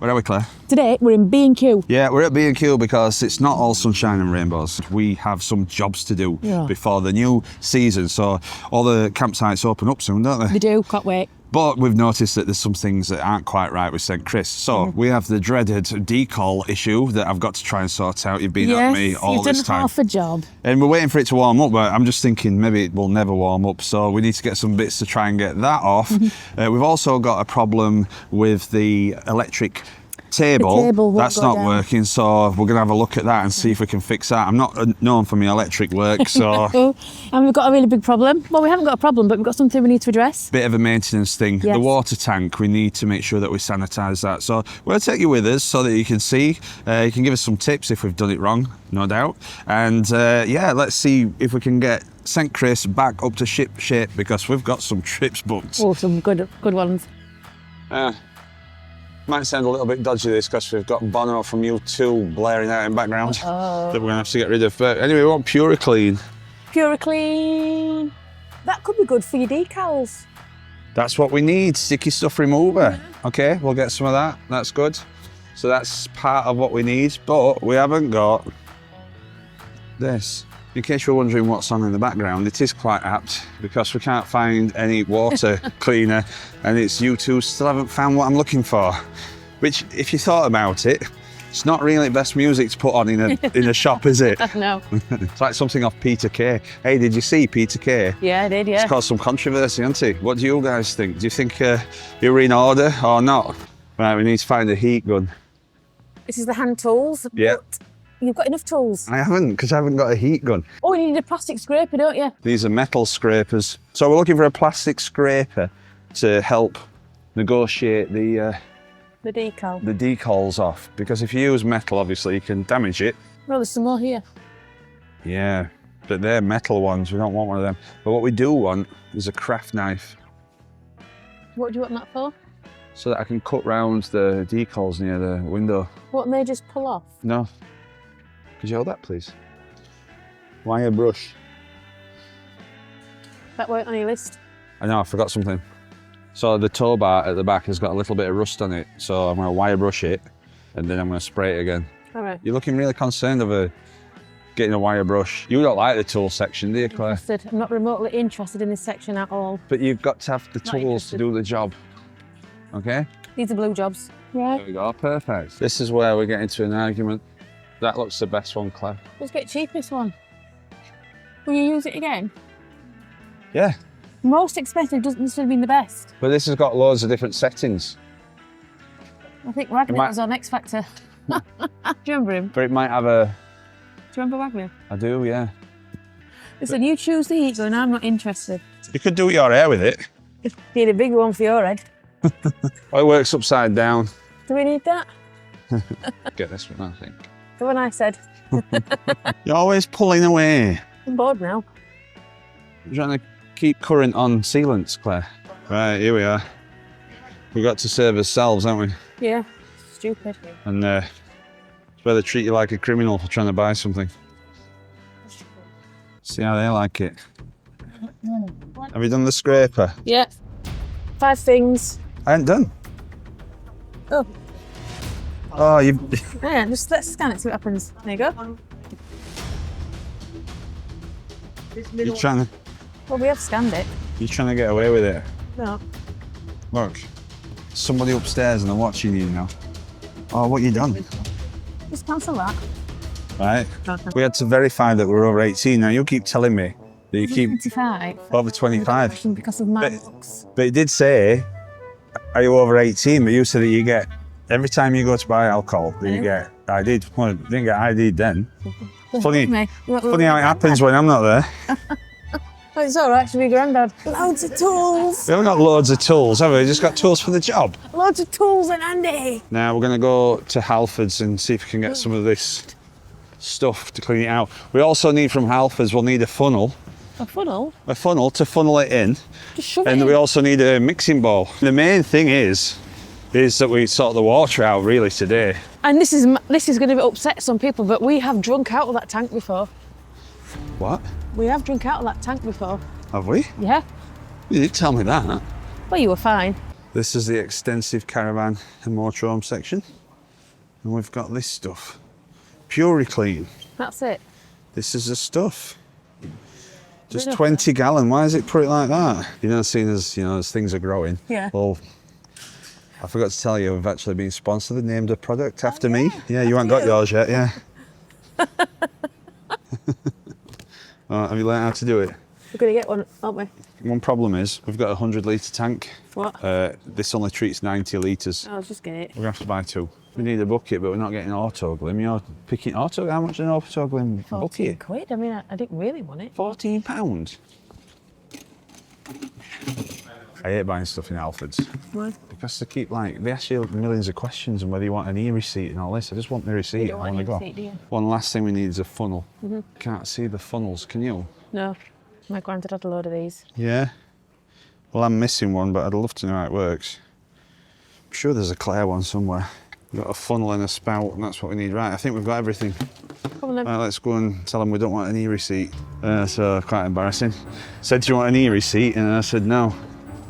Where are we, Claire? Today we're in B&Q. Yeah, we're at B&Q because it's not all sunshine and rainbows. We have some jobs to do before the new season. So all the campsites open up soon, don't they? They do, can't wait. But we've noticed that there's some things that aren't quite right with St. Chris. So we have the dreaded decal issue that I've got to try and sort out. You've been at me all this time. You've done half a job. And we're waiting for it to warm up, but I'm just thinking maybe it will never warm up. So we need to get some bits to try and get that off. We've also got a problem with the electric table. That's not working, so we're going to have a look at that and see if we can fix that. I'm not known for my electric work, so... And we've got a really big problem. Well, we haven't got a problem, but we've got something we need to address. Bit of a maintenance thing. Yes. The water tank, we need to make sure that we sanitise that. So we'll take you with us so that you can see. You can give us some tips if we've done it wrong, no doubt. And yeah, let's see if we can get St. Chris back up to ship shape, because we've got some trips booked. Oh, some good ones. Might sound a little bit dodgy this because we've got Bono from U2 blaring out in the background that we're going to have to get rid of. But anyway, we want Puriclean. Puriclean. That could be good for your decals. That's what we need, sticky stuff remover. Okay, we'll get some of that, that's good. So that's part of what we need, but we haven't got this. In case you're wondering what's on in the background, it is quite apt because we can't find any water cleaner, and it's U2 still haven't found what I'm looking for. Which, if you thought about it, it's not really the best music to put on in a shop, is it? No. It's like something off Peter Kay. Hey, did you see Peter Kay? Yeah, I did, yeah. It's caused some controversy, hasn't it? What do you guys think? Do you think you're in order or not? Right, we need to find a heat gun. This is the hand tools. Yeah. You've got enough tools? I haven't, because I haven't got a heat gun. Oh, you need a plastic scraper, don't you? These are metal scrapers. So we're looking for a plastic scraper to help negotiate the decal. The decals off. Because if you use metal, obviously, you can damage it. Well, there's some more here. Yeah, but they're metal ones. We don't want one of them. But what we do want is a craft knife. What do you want that for? So that I can cut round the decals near the window. What, and they just pull off? No. Could you hold that, please? Wire brush. That weren't on your list. I know, I forgot something. So the towbar at the back has got a little bit of rust on it, so I'm going to wire brush it, and then I'm going to spray it again. All right. You're looking really concerned of getting a wire brush. You don't like the tool section, do you, Claire? I'm not remotely interested in this section at all. But you've got to have the tools to do the job. Okay? These are blue jobs. Right. There we go, perfect. This is where we're getting to an argument. That looks the best one, Claire. Let's get cheapest one. Will you use it again? Yeah. Most expensive doesn't necessarily mean the best. But this has got loads of different settings. I think Wagner was on X Factor. Do you remember him? But it might have a... Do you remember Wagner? I do, yeah. Listen, you choose the heat gun, I'm not interested. You could do your hair with it. Need a bigger one for your head. It works upside down. Do we need that? Get this one, I think. The one I said. You're always pulling away. I'm bored now. You're trying to keep current on sealants, Claire. Right, here we are. We've got to serve ourselves, haven't we? Yeah, stupid. And it's where they treat you like a criminal for trying to buy something. See how they like it. Have you done the scraper? Yeah. 5 things. I ain't done. Oh. Oh, you... Yeah, just let's scan it, see what happens. There you go. You're trying to... Well, we have scanned it. You're trying to get away with it. No. Look, somebody upstairs and they're watching you now. Oh, what you done? Just cancel that. Right. We had to verify that we're over 18. Now, you keep telling me that you keep... 25. Over 25. Because of my looks. But it did say, are you over 18? But you said that you get... Every time you go to buy alcohol, that you get ID'd. Well, I didn't get ID'd then. Funny how it happens when I'm not there. Oh, it's all right to be granddad. Loads of tools. We haven't got loads of tools, have we? Just got tools for the job. Loads of tools and handy. Now we're going to go to Halfords and see if we can get some of this stuff to clean it out. We also need from Halfords, we'll need a funnel. A funnel? A funnel to funnel it in. Just shove it in. in. We also need a mixing bowl. The main thing is that we sort the water out really today. And this is going to upset some people, but we have drunk out of that tank before. What? We have drunk out of that tank before. Have we? Yeah. You did tell me that. Well, you were fine. This is the extensive caravan and motorhome section. And we've got this stuff. Purely clean. That's it. This is the stuff. Just Really? 20 gallon. Why is it put it like that? You know, seeing as, you know, as things are growing. Yeah. Well, I forgot to tell you, we've actually been sponsored and named a product after me. Yeah, you haven't got yours yet, yeah. Have you learned how to do it? We're going to get one, aren't we? One problem is, we've got a 100-litre tank. What? This only treats 90 litres. I'll just get it. We're going to have to buy 2. We need a bucket, but we're not getting auto glim. You're picking auto. How much is an auto glim 14 bucket? quid. I mean, I didn't really want it. £14. I hate buying stuff in Alfred's. Why? Because they keep they ask you millions of questions and whether you want an e-receipt and all this. I just want the receipt. You don't want I an wanna e-receipt, do you? One last thing we need is a funnel. Can't see the funnels, can you? No. My granddad had a load of these. Yeah. Well, I'm missing one, but I'd love to know how it works. I'm sure there's a clear one somewhere. We've got a funnel and a spout, and that's what we need. Right, I think we've got everything. Come on then. Right, let's go and tell them we don't want an e-receipt. So, quite embarrassing. Said, do you want an e-receipt? And I said, no.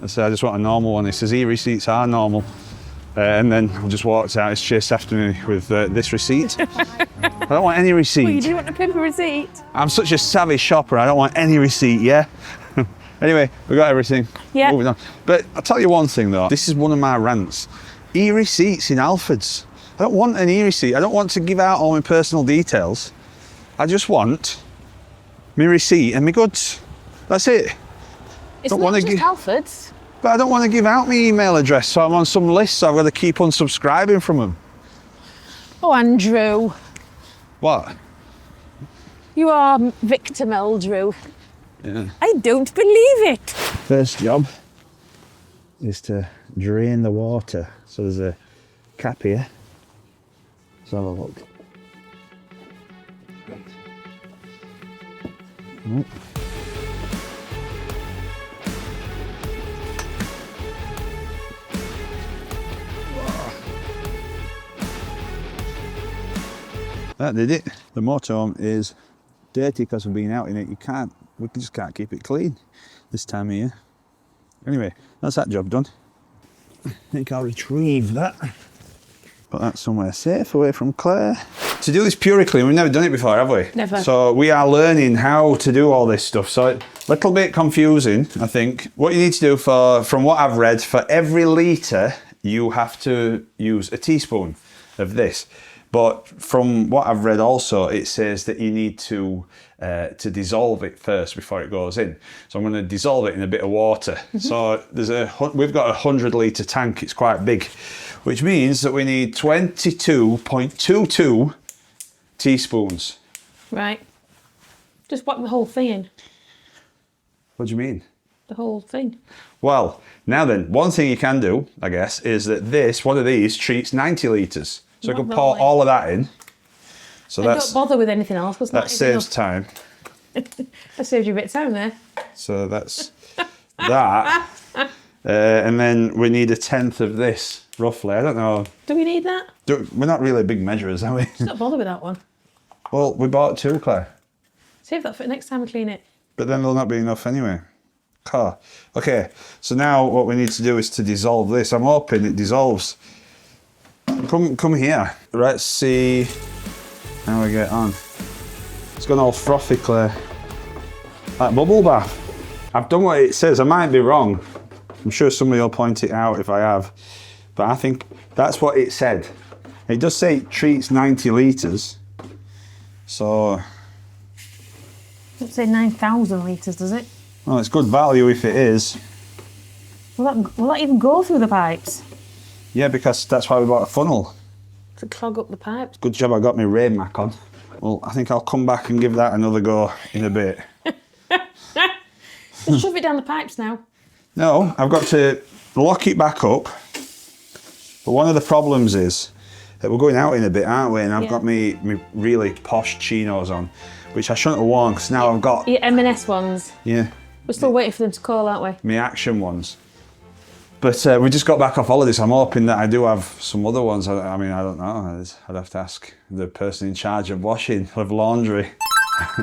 I said, I just want a normal one. He says, e-receipts are normal. And then I just walked out. He's chased after me with this receipt. I don't want any receipt. Well, you do want a paper receipt? I'm such a savvy shopper. I don't want any receipt, yeah? Anyway, we got everything. Yeah. Moving on. But I'll tell you one thing though. This is one of my rants. E-receipts in Alfred's. I don't want an e-receipt. I don't want to give out all my personal details. I just want my receipt and my goods. That's it. It's Don't not wanna just gi- Alfred's. But I don't want to give out my email address, so I'm on some list, so I've got to keep unsubscribing from them. Oh, Andrew. What? You are victim, Andrew. Yeah. I don't believe it. First job is to drain the water. So there's a cap here. Let's have a look. Oh. That did it. The motorhome is dirty because we've been out in it. We just can't keep it clean this time of year. Anyway, that's that job done. I think I'll retrieve that. Put that somewhere safe away from Claire. To do this purely clean, we've never done it before, have we? Never. So we are learning how to do all this stuff. So it's a little bit confusing, I think. What you need to do from what I've read, for every litre, you have to use a teaspoon of this. But from what I've read also, it says that you need to dissolve it first before it goes in. So I'm going to dissolve it in a bit of water. So we've got a 100-litre tank. It's quite big, which means that we need 22.22 teaspoons. Right. Just whack the whole thing in. What do you mean? The whole thing. Well, now then, one thing you can do, I guess, is that one of these treats 90 litres. So I could pour all of that in. So And don't bother with anything else. that saves time. That saves you a bit of time there. So that's that. And then we need 1/10 of this, roughly. I don't know. Do we need that? We're not really big measurers, are we? Don't bother with that one. Well, we bought 2, Claire. Save that for next time we clean it. But then there'll not be enough anyway. Okay, so now what we need to do is to dissolve this. I'm hoping it dissolves. Come here. Let's see how we get on. It's gone all frothy, Claire. Like bubble bath. I've done what it says. I might be wrong. I'm sure somebody will point it out if I have. But I think that's what it said. It does say it treats 90 litres. So... Don't say 9,000 litres, does it? Well, it's good value if it is. Will that even go through the pipes? Yeah, because that's why we bought a funnel. To clog up the pipes? Good job I got my rain mac on. Well, I think I'll come back and give that another go in a bit. Just shove it down the pipes now. No, I've got to lock it back up. But one of the problems is that we're going out in a bit, aren't we? And I've got me really posh chinos on, which I shouldn't have worn because now I've got... Your M&S ones. Yeah. We're still waiting for them to call, aren't we? My action ones. But we just got back off holiday, so I'm hoping that I do have some other ones. I mean, I don't know. I'd have to ask the person in charge of washing, of laundry.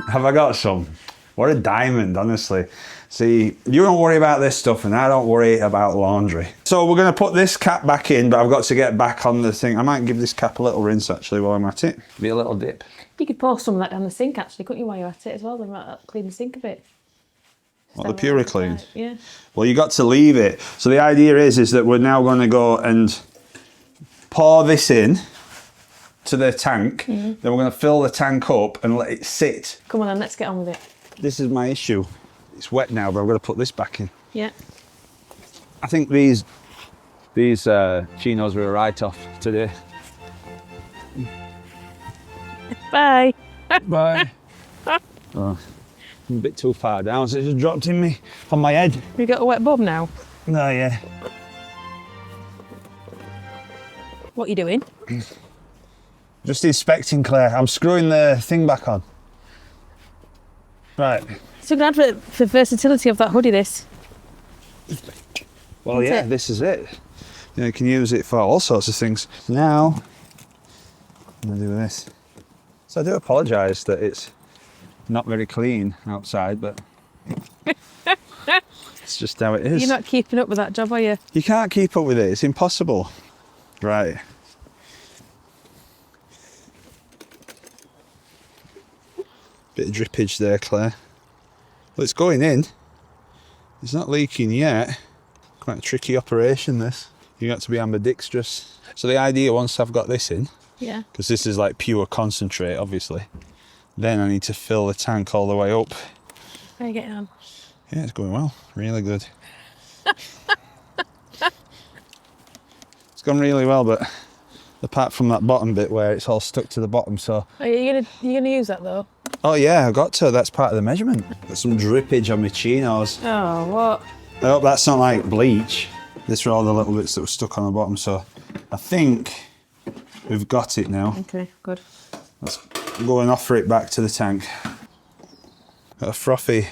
Have I got some? What a diamond, honestly. See, you don't worry about this stuff and I don't worry about laundry. So we're going to put this cap back in, but I've got to get back on the thing. I might give this cap a little rinse actually while I'm at it. Be a little dip. You could pour some of that down the sink actually, couldn't you, while you're at it as well? Then might clean the sink a bit. What, the Pura clean? Yeah. Well, you got to leave it. So the idea is that we're now going to go and pour this in to the tank. Then we're going to fill the tank up and let it sit. Come on then, let's get on with it. This is my issue. It's wet now, but I'm going to put this back in. Yeah. I think these chinos were a write-off today. Bye. Bye. Oh, I'm a bit too far down, so it just dropped in me on my head. We got a wet bum now. No, yeah. What are you doing? Just inspecting, Claire. I'm screwing the thing back on. Right. So glad for versatility of that hoodie, this. Well, yeah, this is it. You can use it for all sorts of things. Now, I'm going to do this. So I do apologise that it's not very clean outside, but it's just how it is. You're not keeping up with that job, are you? You can't keep up with it. It's impossible. Right. Bit of drippage there, Claire. Well, it's going in. It's not leaking yet. Quite a tricky operation, this. You got to be ambidextrous. So the idea, once I've got this in, Yeah. because this is like pure concentrate, obviously, then I need to fill the tank all the way up. How are you getting on? Yeah, it's going well. Really good. It's gone really well, but apart from that bottom bit where it's all stuck to the bottom, so... Are you gonna use that though? Oh yeah, I got to. That's part of the measurement. Got some drippage on my chinos. Oh, what? I hope that's not like bleach. This are all the little bits that were stuck on the bottom, so I think we've got it now. Okay, good. Let's go and offer it back to the tank. Got a frothy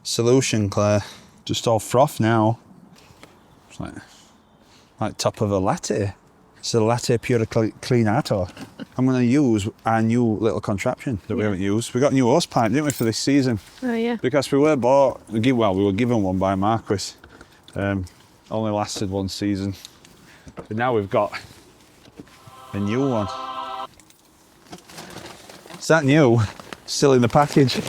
solution, Claire. Just all froth now. It's like top of a latte. It's a latte pure cleanato. I'm going to use our new little contraption that we haven't used. We got a new hose pipe, didn't we, for this season? Oh yeah. Because we were given one by Marquis. Only lasted one season. But now we've got a new one. Is that new? Still in the package.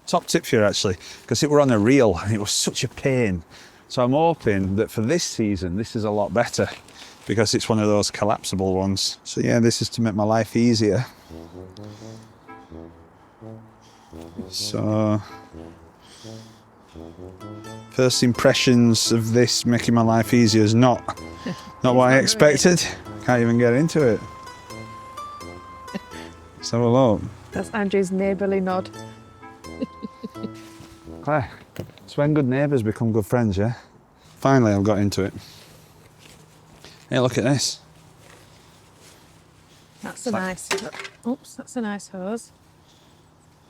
Top tip for you actually, because it were on a reel and it was such a pain. So I'm hoping that for this season, this is a lot better because it's one of those collapsible ones. So yeah, this is to make my life easier. So, first impressions of this making my life easier is not what I expected. Can't even get into it. Let's have a look. That's Andrew's neighbourly nod. Claire, it's when good neighbours become good friends, yeah? Finally, I've got into it. Hey, look at this. That's a nice. Oops, that's a nice hose.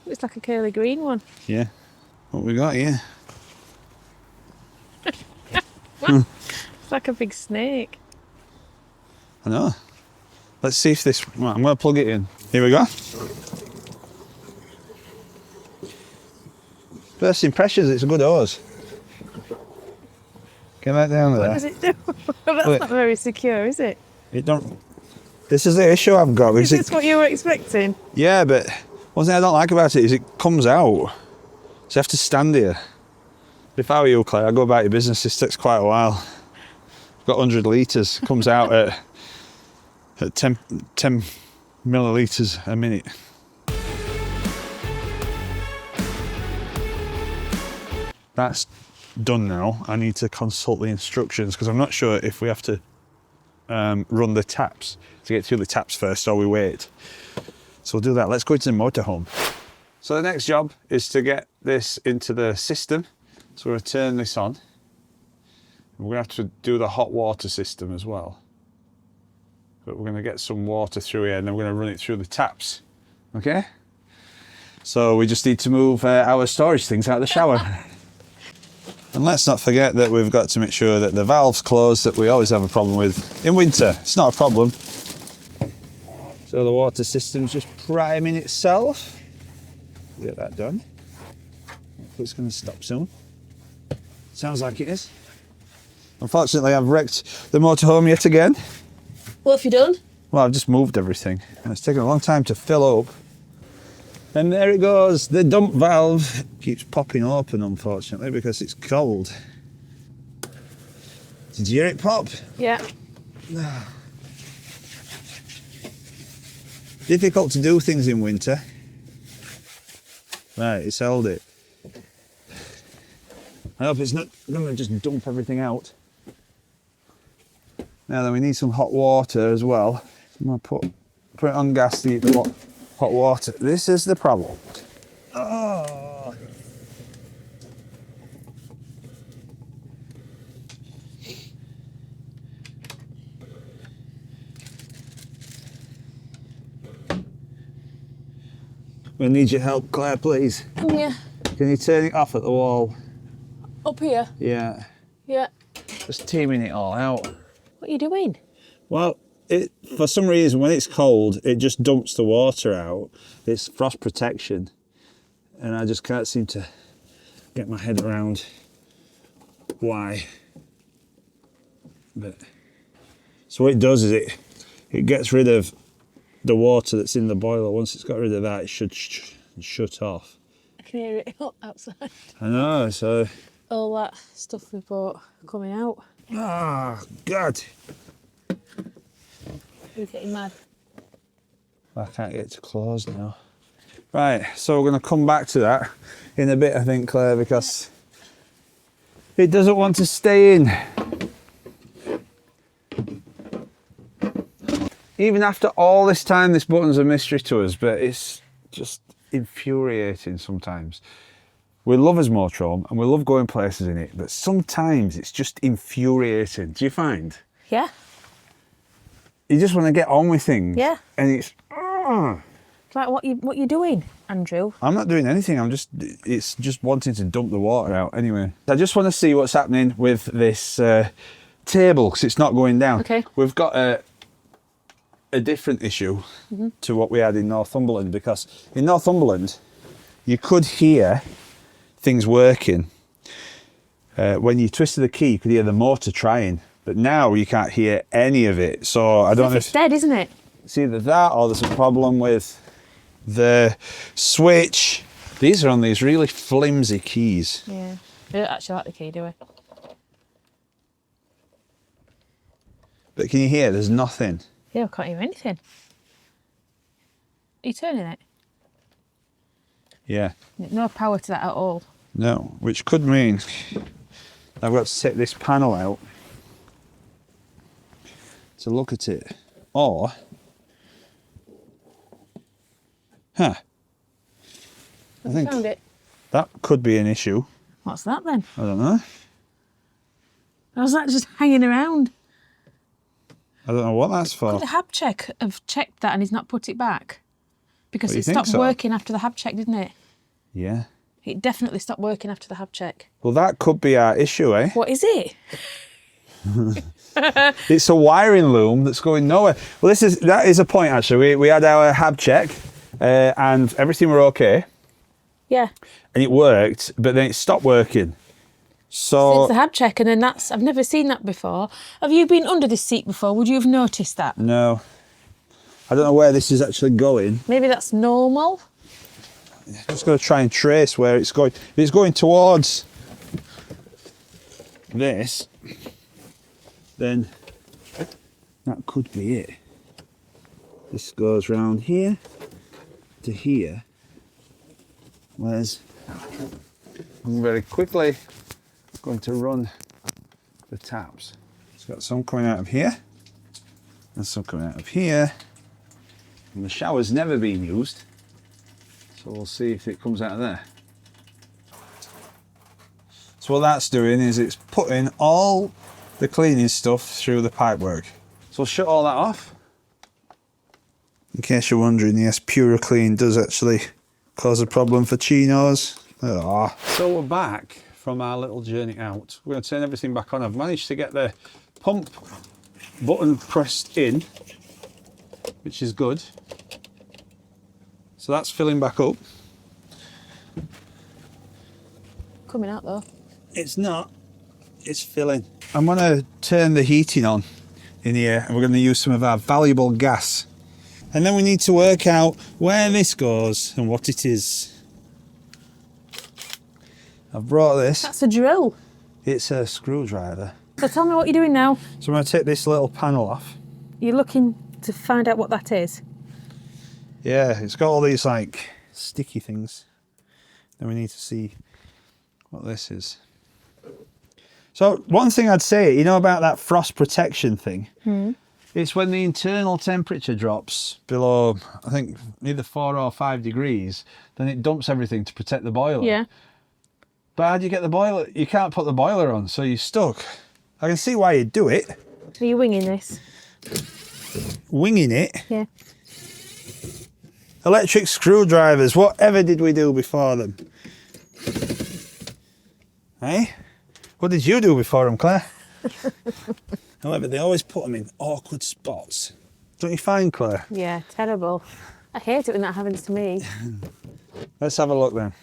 It's like a curly green one. Yeah. What we got here? It's like a big snake. I know. Let's see if this. Right, I'm going to plug it in. Here we go. First impressions, it's a good hose. Get that down there. What does it do? That's Wait. not very secure, is it? It don't. This is the issue I've got. Is this what you were expecting? Yeah, but one thing I don't like about it is it comes out. So you have to stand here. If I were you, Claire, I'd go about your business. This takes quite a while. I've got 100 litres. Comes out at 10 millilitres a minute. That's done now. I need to consult the instructions because I'm not sure if we have to run the taps to get through the taps first or we wait. So we'll do that. Let's go into the motorhome. So the next job is to get this into the system. So we're going to turn this on. We're going to have to do the hot water system as well. But we're going to get some water through here and then we're going to run it through the taps. Okay? So we just need to move our storage things out of the shower. And let's not forget that we've got to make sure that the valve's closed, that we always have a problem with in winter. It's not a problem. So the water system's just priming itself. Get that done. Hopefully it's going to stop soon. Sounds like it is. Unfortunately, I've wrecked the motorhome yet again. What have you done? Well, I've just moved everything, and it's taken a long time to fill up. And there it goes. The dump valve keeps popping open, unfortunately, because it's cold. Did you hear it pop? Yeah. Difficult to do things in winter. Right, it's held it. I hope it's not going to just dump everything out. Now then, we need some hot water as well. I'm going to put it on gas to heat the hot water. This is the problem. Oh. We need your help, Claire, please. Yeah. Can you turn it off at the wall? Up here? Yeah. Yeah. Just teaming it all out. What are you doing? Well, for some reason, when it's cold, it just dumps the water out. It's frost protection. And I just can't seem to get my head around why. But so what it does is it gets rid of the water that's in the boiler. Once it's got rid of that, it should shut off. I can hear it outside. I know, so... All that stuff we bought coming out. Ah, God. You're getting mad. I can't get it to close now. Right, so we're going to come back to that in a bit, I think, Claire, because it doesn't want to stay in. Even after all this time, this button's a mystery to us, but it's just infuriating sometimes. We love his motorhome and we love going places in it, but sometimes it's just infuriating. Do you find? Yeah. You just want to get on with things. Yeah. And it's... It's like what you doing, Andrew? I'm not doing anything. It's just wanting to dump the water out anyway. I just want to see what's happening with this table because it's not going down. Okay. We've got a different issue to what we had in Northumberland, because in Northumberland you could hear things working. When you twisted the key, you could hear the motor trying, but now you can't hear any of it. So I don't know if it's dead, isn't it? it's either that or there's a problem with the switch. These are on these really flimsy keys. Yeah. We don't actually like the key, do we? But can you hear? There's nothing. Yeah, I can't hear anything. Are you turning it? Yeah. No power to that at all. No, which could mean I've got to take this panel out to look at it. Or, I think Found it. that could be an issue. What's that then? I don't know. How's that just hanging around? I don't know what that's for. Could the hab check have checked that and he's not put it back? Because Oh, you it think stopped so? working after the hab check, didn't it? Yeah. It definitely stopped working after the hab check. Well, that could be our issue, eh? What is it? It's a wiring loom that's going nowhere. Well, that is a point actually. We had our hab check and everything were okay, Yeah. and it worked, but then it stopped working. So Since the hab check, and then I've never seen that before. Have you been under this seat before? Would you have noticed that? no, I don't know where this is actually going. Maybe that's normal. I'm just going to try and trace where it's going. If it's going towards this, then that could be it. This goes round here to here. Whereas I'm very quickly going to run the taps. It's got some coming out of here and some coming out of here. And the shower's never been used. So we'll see if it comes out of there. So what that's doing is it's putting all the cleaning stuff through the pipework. So we'll shut all that off. In case you're wondering, yes, PuraClean does actually cause a problem for chinos. Oh. So we're back from our little journey out. We're going to turn everything back on. I've managed to get the pump button pressed in. which is good. So that's filling back up. Coming out though. It's not, it's filling. I'm gonna turn the heating on in here and we're gonna use some of our valuable gas. And then we need to work out where this goes and what it is. I've brought this. That's a drill. It's a screwdriver. So tell me what you're doing now. So I'm gonna take this little panel off. You're looking to find out what that is. Yeah, it's got all these like sticky things. Then we need to see what this is. So one thing I'd say, you know about that frost protection thing? It's when the internal temperature drops below, I think, either 4 or 5 degrees, then it dumps everything to protect the boiler. Yeah. But how do you get the boiler? You can't put the boiler on, so you're stuck. I can see why you'd do it. Are you winging this? Winging it? Yeah. Electric screwdrivers, whatever did we do before them? Hey? What did you do before them, Claire? However, they always put them in awkward spots. Don't you find, Claire? Yeah, terrible. I hate it when that happens to me. Let's have a look then.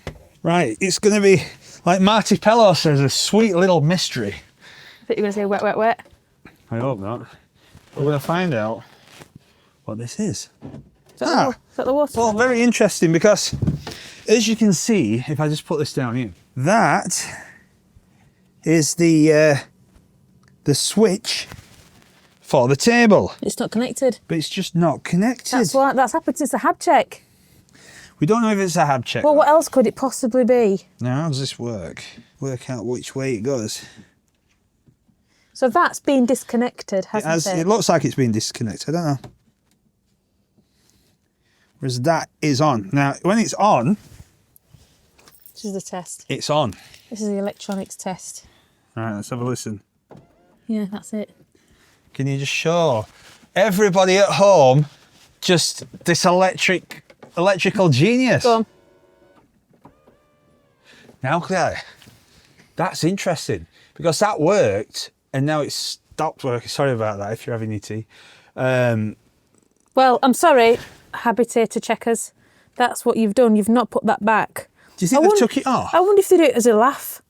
Right, it's going to be, like Marty Pello says, a sweet little mystery. I thought you were going to say wet, wet, wet. I hope not. We're going to find out what this is. Is that the water? Well, very interesting because, as you can see, if I just put this down here, that is the switch for the table. It's not connected. But it's just not connected. That's why that's happened since the hab check. We don't know if it's a hab check. Well, what else could it possibly be? Now, how does this work? Work out which way it goes. So that's been disconnected, hasn't it? It looks like it's been disconnected. I don't know. Whereas that is on. Now, when it's on... This is the test. It's on. This is the electronics test. All right, let's have a listen. Yeah, that's it. Can you just show everybody at home just this electrical genius? Go on. Now, Claire, that's interesting because that worked and now it's stopped working. Sorry about that if you're having your tea. Well, I'm sorry, habitator checkers. That's what you've done. You've not put that back. Do you think they've took it off? I wonder if they do it as a laugh.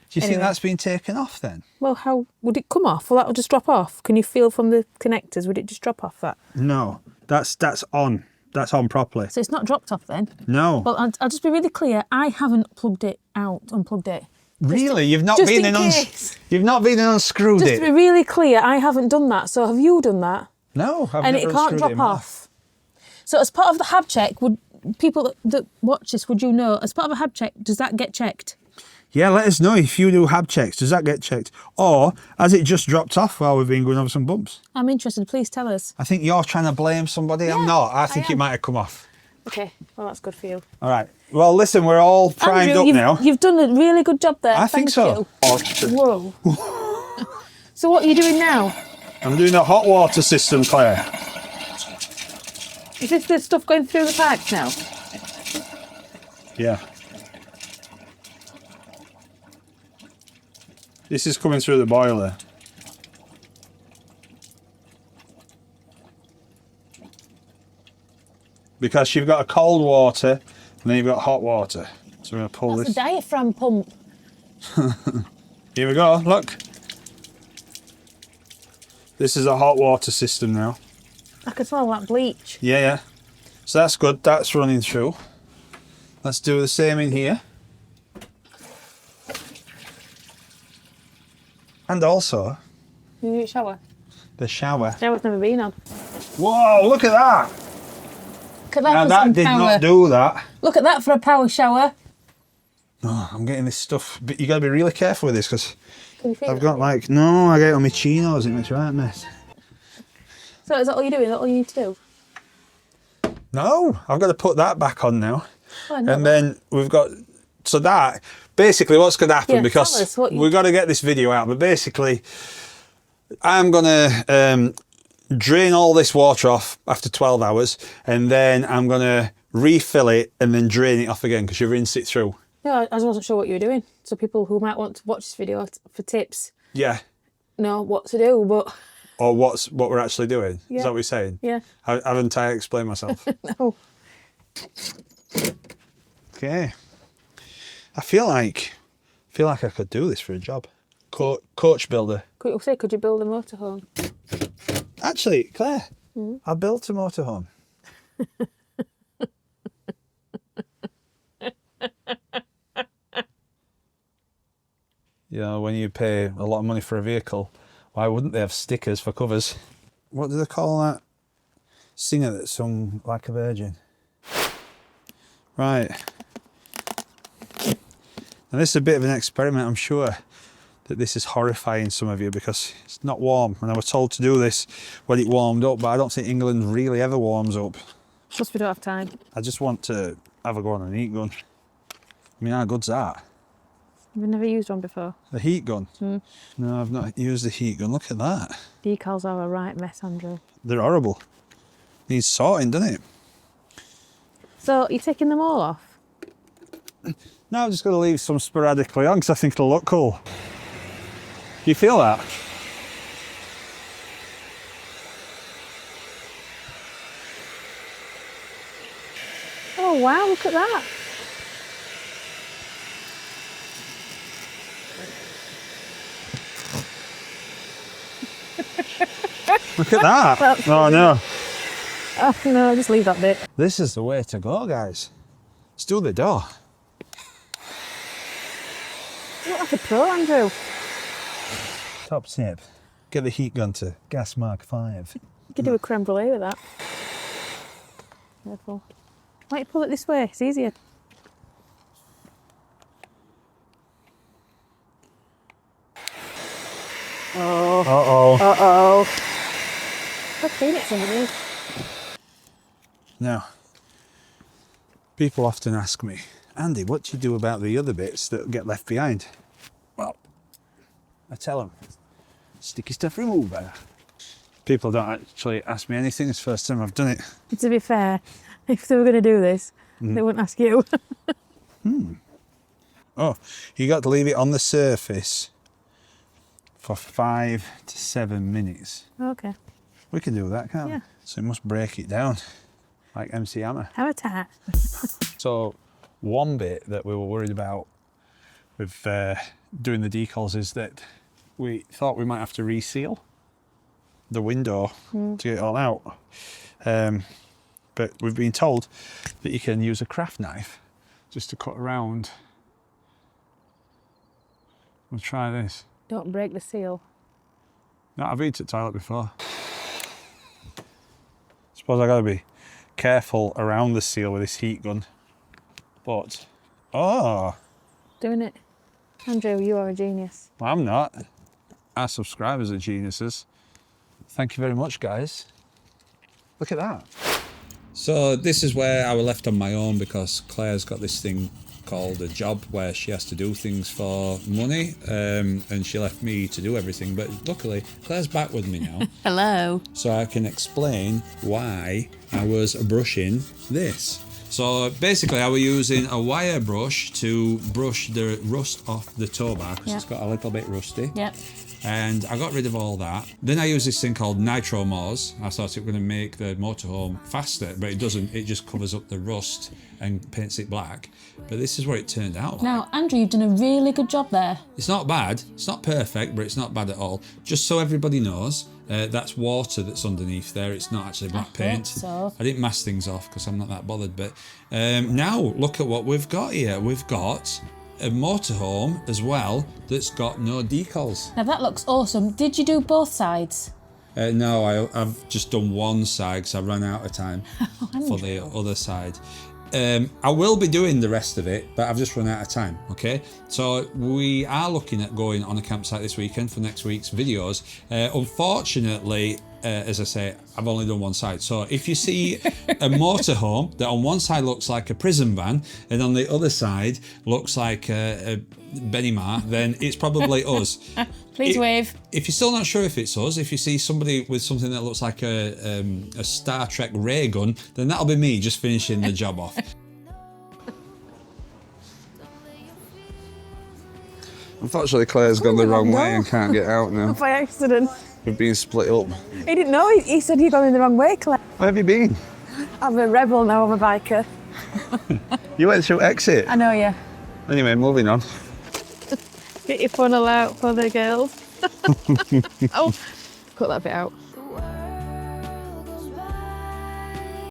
Do you think that's been taken off then? Well, how would it come off? Well, that will just drop off. Can you feel from the connectors? Would it just drop off that? No, that's on. That's on properly. So it's not dropped off then? No. Well, I'll just be really clear. I haven't plugged it out, unplugged it. Really? You've not just been in in case. You've not been and unscrewed Just it? to be really clear, I haven't done that. So have you done that? No, I've And never it can't unscrewed drop it off. So as part of the hab check, would people that watch this, would you know, as part of a hab check, does that get checked? Yeah, let us know if you do hab checks. Does that get checked? Or has it just dropped off while we've been going over some bumps? I'm interested. Please tell us. I think you're trying to blame somebody. I'm not. I think it am. might have come off. Okay, well, that's good for you. All right. Well, listen, we're all primed Andrew, up now. You've done a really good job there. I think Thank so. you. Whoa. So what are you doing now? I'm doing a hot water system, Claire. Is this the stuff going through the pipes now? Yeah. This is coming through the boiler. Because you've got a cold water and then you've got hot water. So we're going to pull That's this. a diaphragm pump. Here we go, look. This is a hot water system now. I can smell that bleach. Yeah. So that's good, that's running through. Let's do the same in here. And also, You need a shower? the shower. Shower's never been on. Whoa, look at that! Look at that Now for that some did power. not do that. Look at that for a power shower. Oh, I'm getting this stuff, but you got to be really careful with this because Can you feel I've it? got like, no, I get it on my chinos, it makes a right mess. So is that all you're doing? Is that all you need to do? No, I've got to put that back on now. Oh, I know And that. then we've got, so that, basically what's going to happen, Yeah, because tell us what you- we've got to get this video out, but basically I'm going to drain all this water off after 12 hours and then I'm going to refill it and then drain it off again because you rinse it through. No, I just wasn't sure what you were doing. So people who might want to watch this video for tips Yeah. know what to do, but Or what we're actually doing? Yeah. Is that what you're saying? Yeah. Haven't I explained myself? No. Okay. I feel like I could do this for a job. Coach builder. Could you build a motorhome? Actually, Claire, I built a motorhome. You know, when you pay a lot of money for a vehicle, why wouldn't they have stickers for covers? What do they call that singer that sung like a virgin? Right. And this is a bit of an experiment. I'm sure that this is horrifying some of you because it's not warm. And I was told to do this when it warmed up, but I don't think England really ever warms up. Plus we don't have time. I just want to have a go on an heat gun. I mean, how good's that? You've never used one before. The heat gun? No, I've not used the heat gun. Look at that. Decals are a right mess, Andrew. They're horrible. Needs sorting, doesn't it? So, you're taking them all off? No, I'm just going to leave some sporadically on because I think it'll look cool. Do you feel that? Oh wow, look at that. Look at that. Oh no. Oh no, just leave that bit. This is the way to go, guys. Let's do the door. You look like a pro, Andrew. Top tip. Get the heat gun to gas mark 5. You could do a creme brulee with that. Careful. Why don't you pull it this way? It's easier. Oh. Uh-oh. Uh-oh. I've seen it underneath. Now, people often ask me, Andy, what do you do about the other bits that get left behind? Well, I tell them, sticky stuff remover. People don't actually ask me anything. It's the first time I've done it. To be fair, if they were going to do this, they wouldn't ask you. Oh, you got to leave it on the surface for 5 to 7 minutes. Okay. We can do that, can't Yeah. we? So we must break it down, like MC Hammer. Hammer time. So one bit that we were worried about with doing the decals is that we thought we might have to reseal the window to get it all out. But we've been told that you can use a craft knife just to cut around. We'll try this. Don't break the seal. No, I've been to the toilet before. Suppose I gotta be careful around the seal with this heat gun. But, oh, Doing it. Andrew, you are a genius. well, I'm not. Our subscribers are geniuses. Thank you very much, guys. Look at that. So this is where I was left on my own because Claire's got this thing called a job where she has to do things for money, and she left me to do everything. But luckily, Claire's back with me now. Hello. So I can explain why I was brushing this. So basically I was using a wire brush to brush the rust off the towbar because it's got a little bit rusty. Yep. And I got rid of all that. Then I used this thing called Nitro Mors. I thought it was going to make the motorhome faster, but it doesn't. It just covers up the rust and paints it black. But this is what it turned out like. Now, Andrew, you've done a really good job there. It's not bad. It's not perfect, but it's not bad at all. Just so everybody knows, that's water that's underneath there. It's not actually black paint. So. I didn't mask things off because I'm not that bothered. But now look at what we've got here. We've got a motorhome as well that's got no decals. Now that looks awesome. Did you do both sides? No, I've just done one side because I ran out of time for the other side. I will be doing the rest of it, but I've just run out of time, okay? So we are looking at going on a campsite this weekend for next week's videos. Unfortunately, as I say, I've only done one side. So if you see a motorhome that on one side looks like a prison van and on the other side looks like a Benimar, then it's probably us. Please wave. If you're still not sure if it's us, if you see somebody with something that looks like a Star Trek ray gun, then that'll be me just finishing the job off. Unfortunately, Claire's gone the wrong way and can't get out now. By accident. We've been split up. He didn't know. He said you're going the wrong way, Claire. Where have you been? I'm a rebel now. I'm a biker. You went through exit. I know, yeah. Anyway, moving on. Get your funnel out for the girls. Oh, cut that bit out.